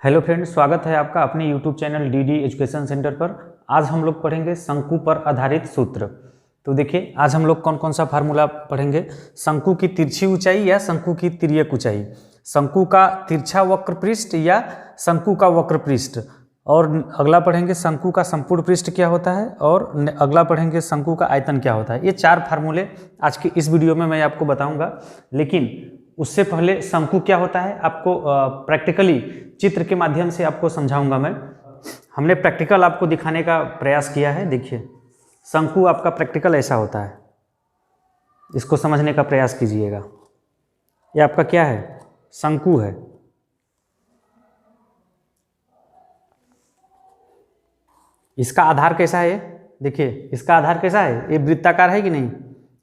Hello friends, स्वागत है आपका अपने YouTube channel DD education centre पर। आज हम लोग पढ़ेंगे शंकु पर आधारित सूत्र। तो देखिए, आज हम लोग कौन कौन सा फार्मूला पढ़ेंगे। शंकु की तिरछी ऊंचाई या शंकु की तिर्यक ऊंचाई, शंकु का तिरछा वक्र पृष्ठ या शंकु का वक्र पृष्ठ, और अगला पढ़ेंगे शंकु का संपूर्ण पृष्ठ क्या होता है, और अगला पढ़ेंगे शंकु का आयतन क्या होता है। ये चार फार्मूले आज की इस वीडियो में मैं आपको बताऊंगा। लेकिन उससे पहले शंकु क्या होता है आपको प्रैक्टिकली चित्र के माध्यम से आपको समझाऊंगा मैं। हमने प्रैक्टिकल आपको दिखाने का प्रयास किया है। देखिए, शंकु आपका प्रैक्टिकल ऐसा होता है, इसको समझने का प्रयास कीजिएगा। ये आपका क्या है, शंकु है। इसका आधार कैसा है, देखिए इसका आधार कैसा है, ये वृत्ताकार है कि नहीं,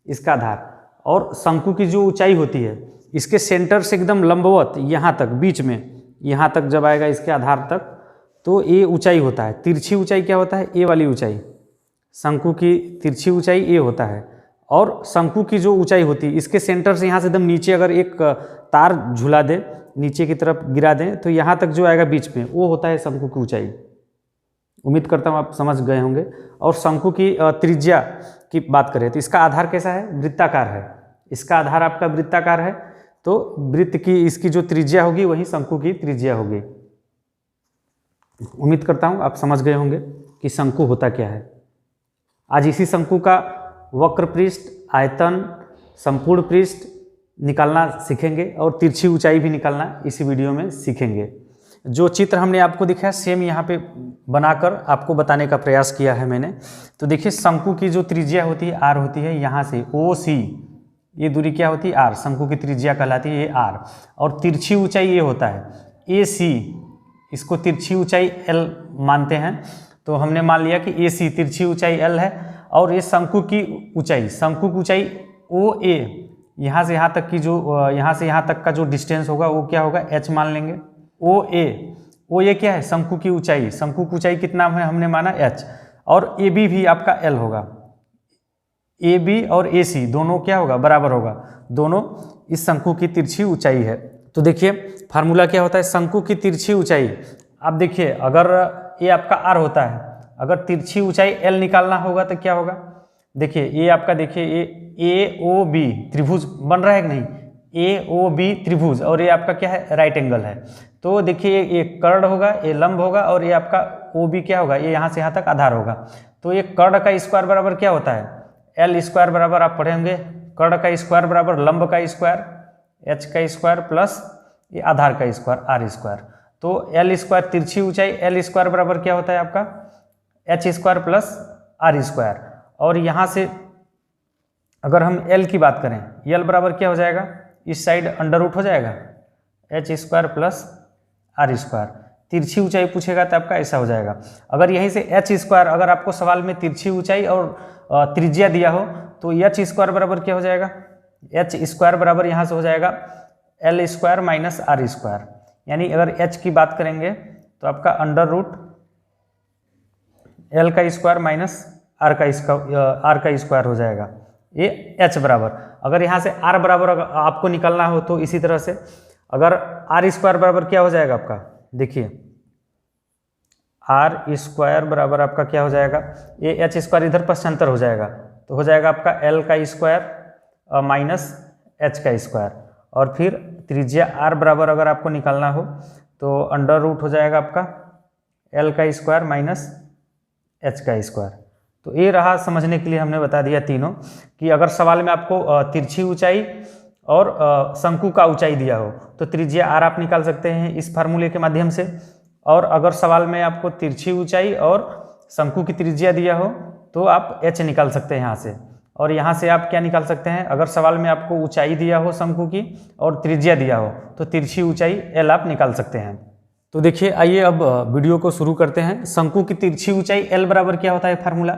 इसका आधार। और शंकु की जो ऊंचाई होती है, इसके सेंटर से एकदम लंबवत यहाँ तक, बीच में यहाँ तक जब आएगा इसके आधार तक, तो ये ऊंचाई होता है। तिरछी ऊंचाई क्या होता है, ए वाली ऊंचाई। शंकु की तिरछी ऊंचाई ए होता है। और शंकु की जो ऊंचाई होती है, इसके सेंटर से यहाँ से एकदम नीचे अगर एक तार झुला दें, नीचे की तरफ गिरा दें, तो यहाँ तक जो आएगा बीच में, वो होता है शंकु की ऊंचाई। उम्मीद करता हूँ आप समझ गए होंगे। और शंकु की त्रिज्या की बात करें तो इसका आधार कैसा है, वृत्ताकार है। इसका आधार आपका वृत्ताकार है, तो वृत्त की इसकी जो त्रिज्या होगी वही शंकु की त्रिज्या होगी। उम्मीद करता हूँ आप समझ गए होंगे कि शंकु होता क्या है। आज इसी शंकु का वक्र पृष्ठ, आयतन, संपूर्ण पृष्ठ निकालना सीखेंगे और तिरछी ऊंचाई भी निकालना इसी वीडियो में सीखेंगे। जो चित्र हमने आपको दिखाया सेम यहाँ पे बनाकर आपको बताने का प्रयास किया है मैंने। तो देखिए, शंकु की जो त्रिज्या होती है आर होती है, यहाँ से ओ सी, ये दूरी क्या होती है, आर। शंकु की त्रिज्या कहलाती है ये आर। और तिरछी ऊंचाई ये होता है ए सी, इसको तिरछी ऊंचाई एल मानते हैं। तो हमने मान लिया कि ए सी तिरछी ऊंचाई एल है। और ये शंकु की ऊंचाई, शंकु की ऊंचाई ओ ए, यहाँ से यहाँ तक की जो यहाँ से यहाँ तक का जो डिस्टेंस होगा वो क्या होगा, एच मान लेंगे। ओ ए क्या है, शंकु की ऊंचाई। शंकु की ऊंचाई कितना है हमने माना, एच। और ए बी भी आपका एल होगा। ए बी और ए सी दोनों क्या होगा, बराबर होगा। दोनों इस शंकु की तिरछी ऊंचाई है। तो देखिए फार्मूला क्या होता है, शंकु की तिरछी ऊंचाई। आप देखिए, अगर ये आपका आर होता है, अगर तिरछी ऊंचाई एल निकालना होगा तो क्या होगा। देखिए ये आपका, देखिए ए ओ बी त्रिभुज बन रहा है कि नहीं, ए ओ बी त्रिभुज, और ये आपका क्या है, राइट एंगल है। तो देखिए ये कर्ण होगा, ये लंब होगा, और ये आपका ओ बी क्या होगा, ये यहाँ से यहाँ तक आधार होगा। तो ये कर्ण का स्क्वायर बराबर क्या होता है, एल स्क्वायर बराबर आप पढ़ेंगे कर्ण का स्क्वायर बराबर लंब का स्क्वायर, एच का स्क्वायर प्लस ये आधार का स्क्वायर, आर स्क्वायर। तो एल स्क्वायर तिरछी ऊंचाई, एल स्क्वायर बराबर क्या होता है आपका, H square plus R square. और यहाँ से अगर हम एल की बात करें, एल बराबर क्या हो जाएगा, इस साइड अंडर रूट हो जाएगा, H square plus R square. तिरछी ऊंचाई पूछेगा तो आपका ऐसा हो जाएगा। अगर यहीं से एच स्क्वायर, अगर आपको सवाल में तिरछी ऊंचाई और त्रिज्या दिया हो, तो एच स्क्वायर बराबर क्या हो जाएगा, एच स्क्वायर बराबर यहाँ से हो जाएगा L square minus R square. यानी अगर एच की बात करेंगे तो आपका अंडर रूट एल का स्क्वायर माइनस आर का स्क्वायर हो जाएगा, ये एच बराबर। अगर यहाँ से आर बराबर आपको निकालना हो तो इसी तरह से, अगर आर स्क्वायर बराबर क्या हो जाएगा आपका, देखिए आर स्क्वायर बराबर आपका क्या हो जाएगा, ये एच स्क्वायर इधर पक्षांतर हो जाएगा, तो हो जाएगा आपका एल का स्क्वायर माइनस एच का स्क्वायर। और फिर त्रिज्या आर बराबर अगर आपको निकालना हो तो अंडर रूट हो जाएगा आपका एल का स्क्वायर माइनस एच का स्क्वायर। तो ये रहा, समझने के लिए हमने बता दिया तीनों, कि अगर सवाल में आपको तिरछी ऊंचाई और शंकु का ऊंचाई दिया हो तो त्रिज्या आर आप निकाल सकते हैं इस फार्मूले के माध्यम से। और अगर सवाल में आपको तिरछी ऊंचाई और शंकु की त्रिज्या दिया हो तो आप एच निकाल सकते हैं यहाँ से। और यहाँ से आप क्या निकाल सकते हैं, अगर सवाल में आपको ऊंचाई दिया हो शंकु की और त्रिज्या दिया हो तो तिरछी ऊंचाई एल आप निकाल सकते हैं। तो देखिए, आइए अब वीडियो को शुरू करते हैं। शंकु की तिरछी ऊंचाई एल बराबर क्या होता है फार्मूला,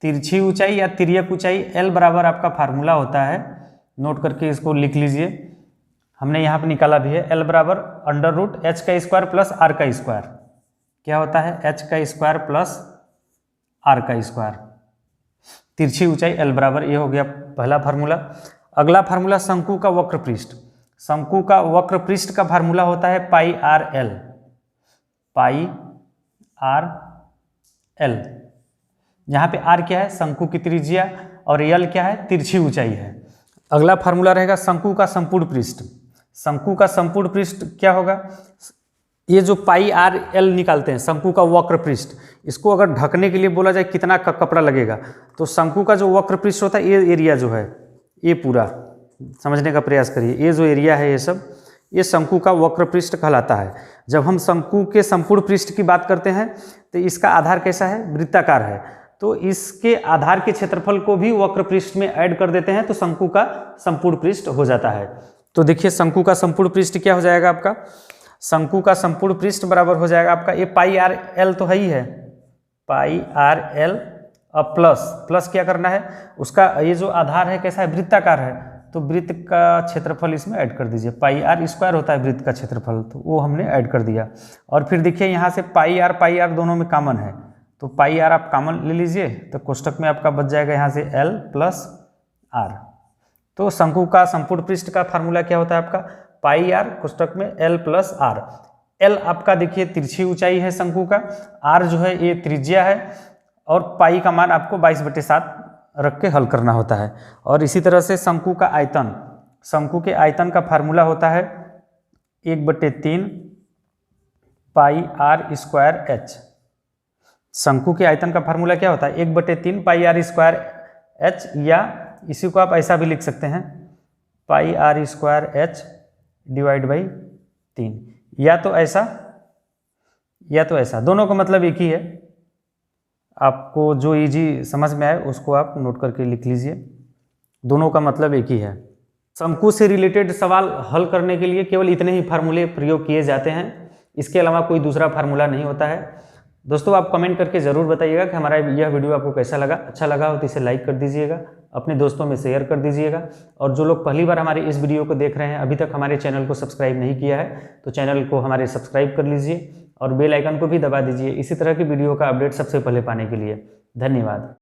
तिरछी ऊंचाई या तिर्यक ऊंचाई एल बराबर आपका फार्मूला होता है, नोट करके इसको लिख लीजिए। हमने यहाँ पे निकाला भी है, एल बराबर अंडर रूट एच का स्क्वायर प्लस आर का स्क्वायर। क्या होता है, एच का स्क्वायर प्लस आर का स्क्वायर। तिरछी ऊंचाई एल बराबर, ये हो गया पहला फार्मूला। अगला फार्मूला शंकु का वक्र पृष्ठ। शंकु का वक्र पृष्ठ का फार्मूला होता है पाई आर एल। पाई आर एल। यहाँ पे आर क्या है, शंकु की त्रिज्या, और एल क्या है, तिरछी ऊंचाई है। अगला फार्मूला रहेगा शंकु का संपूर्ण पृष्ठ। शंकु का संपूर्ण पृष्ठ क्या होगा, ये जो पाई आर एल निकालते हैं शंकु का वक्र पृष्ठ, इसको अगर ढकने के लिए बोला जाए कितना कपड़ा लगेगा, तो शंकु का जो वक्र पृष्ठ होता है, ये एरिया जो है, ये पूरा समझने का प्रयास करिए, ये जो एरिया है ये सब, ये शंकु का वक्र पृष्ठ कहलाता है। जब हम शंकु के संपूर्ण पृष्ठ की बात करते हैं तो इसका आधार कैसा है, वृत्ताकार है, तो इसके आधार के क्षेत्रफल को भी वक्र पृष्ठ में ऐड कर देते हैं तो शंकु का संपूर्ण पृष्ठ हो जाता है। तो देखिए शंकु का संपूर्ण पृष्ठ क्या हो जाएगा आपका, शंकु का संपूर्ण पृष्ठ बराबर हो जाएगा आपका, ये पाई आर एल तो है ही है, पाई आर एल, अब प्लस क्या करना है, उसका ये जो आधार है कैसा है, वृत्ताकार है, तो वृत्त का क्षेत्रफल इसमें ऐड कर दीजिए। पाई आर स्क्वायर होता है वृत्त का क्षेत्रफल, तो वो हमने ऐड कर दिया। और फिर देखिए यहाँ से पाई आर दोनों में कॉमन है, तो पाई आर आप कॉमन ले लीजिए, तो कोष्टक में आपका बच जाएगा यहाँ से एल प्लस आर। तो शंकु का संपूर्ण पृष्ठ का फार्मूला क्या होता है आपका, पाई आर कोष्टक में एल प्लस आर। एल आपका देखिए तिरछी ऊंचाई है शंकु का, आर जो है ये त्रिज्या है, और पाई का मान आपको 22/7 रख के हल करना होता है। और इसी तरह से शंकु का आयतन, शंकु के आयतन का फार्मूला होता है 1/3 पाई आर स्क्वायर एच। शंकु के आयतन का फार्मूला क्या होता है, 1/3 पाई आर स्क्वायर एच, या इसी को आप ऐसा भी लिख सकते हैं, pi R square H divide by 3, या तो ऐसा, दोनों का मतलब एक ही है। आपको जो इजी समझ में आए उसको आप नोट करके लिख लीजिए, दोनों का मतलब एक ही है। शंकु से रिलेटेड सवाल हल करने के लिए केवल इतने ही फार्मूले प्रयोग किए जाते हैं, इसके अलावा कोई दूसरा फार्मूला नहीं होता है। दोस्तों आप कमेंट करके ज़रूर बताइएगा कि हमारा यह वीडियो आपको कैसा लगा। अच्छा लगा हो तो इसे लाइक कर दीजिएगा, अपने दोस्तों में शेयर कर दीजिएगा, और जो लोग पहली बार हमारे इस वीडियो को देख रहे हैं, अभी तक हमारे चैनल को सब्सक्राइब नहीं किया है, तो चैनल को हमारे सब्सक्राइब कर लीजिए और बेल आइकन को भी दबा दीजिए इसी तरह की वीडियो का अपडेट सबसे पहले पाने के लिए। धन्यवाद।